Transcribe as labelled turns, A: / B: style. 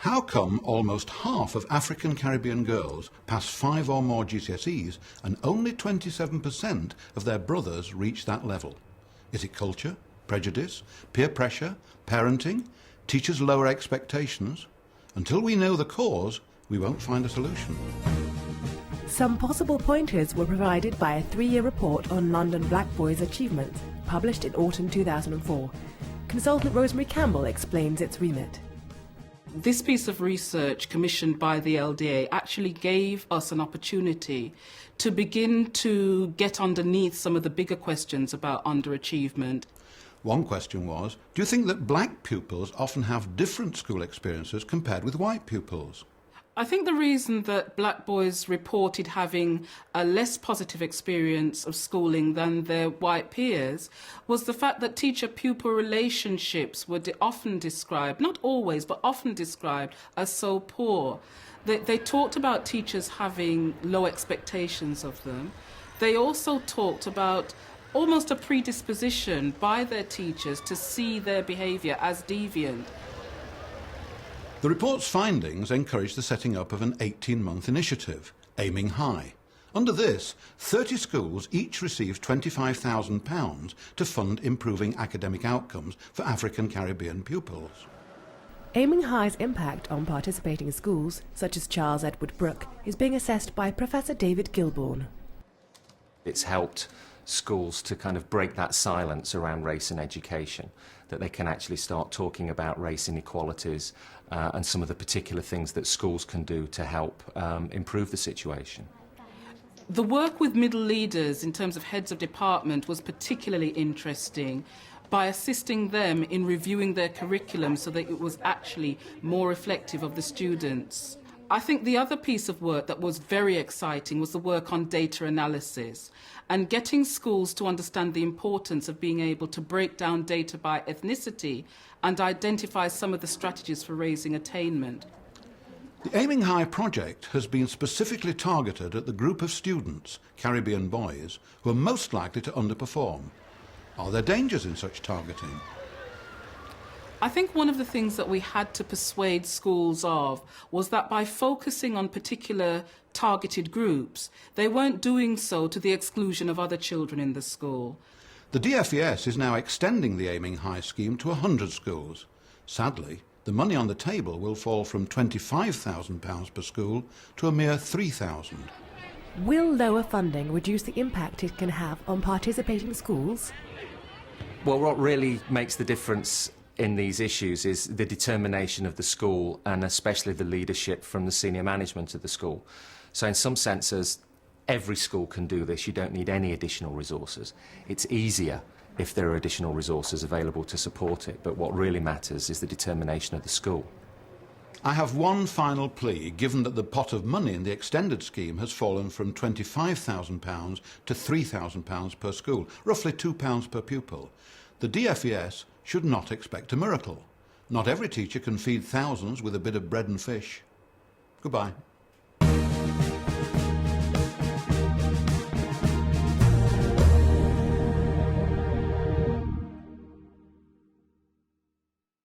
A: How come almost half of African Caribbean girls pass 5 or more GCSEs and only 27% of their brothers reach that level? Is it culture, prejudice, peer pressure, parenting, teachers' lower expectations? Until we know the cause, we won't find a solution.
B: Some possible pointers were provided by a 3-year report on London black boys' achievements, published in autumn 2004. Consultant Rosemary Campbell explains its remit.
C: This piece of research commissioned by the LDA actually gave us an opportunity to begin to get underneath some of the bigger questions about underachievement.
A: One question was, do you think that black pupils often have different school experiences compared with white pupils?
C: I think the reason that black boys reported having a less positive experience of schooling than their white peers was the fact that teacher-pupil relationships were often described, not always, but often described as so poor. They talked about teachers having low expectations of them. They also talked about almost a predisposition by their teachers to see their behaviour as deviant.
A: The report's findings encouraged the setting up of an 18-month initiative, Aiming High. Under this, 30 schools each received £25,000 to fund improving academic outcomes for African Caribbean pupils.
B: Aiming High's impact on participating schools, such as Charles Edward Brooke, is being assessed by Professor David Gilbourne.
D: It's helped schools to kind of break that silence around race in education, that they can actually start talking about race inequalities and some of the particular things that schools can do to help improve the situation.
C: The work with middle leaders in terms of heads of department was particularly interesting by assisting them in reviewing their curriculum so that it was actually more reflective of the students. I think the other piece of work that was very exciting was the work on data analysis and getting schools to understand the importance of being able to break down data by ethnicity and identify some of the strategies for raising attainment.
A: The Aiming High project has been specifically targeted at the group of students, Caribbean boys, who are most likely to underperform. Are there dangers in such targeting?
C: I think one of the things that we had to persuade schools of was that by focusing on particular targeted groups, they weren't doing so to the exclusion of other children in the school.
A: The DFES is now extending the Aiming High scheme to 100 schools. Sadly, the money on the table will fall from £25,000 per school to a mere £3,000.
B: Will lower funding reduce the impact it can have on participating schools?
D: Well, what really makes the difference in these issues is the determination of the school and especially the leadership from the senior management of the school. So in some senses, every school can do this. You don't need any additional resources. It's easier if there are additional resources available to support it, but what really matters is the determination of the school.
A: I have one final plea, given that the pot of money in the extended scheme has fallen from £25,000 to £3,000 per school, roughly £2 per pupil. The DFES should not expect a miracle. Not every teacher can feed thousands with a bit of bread and fish. Goodbye.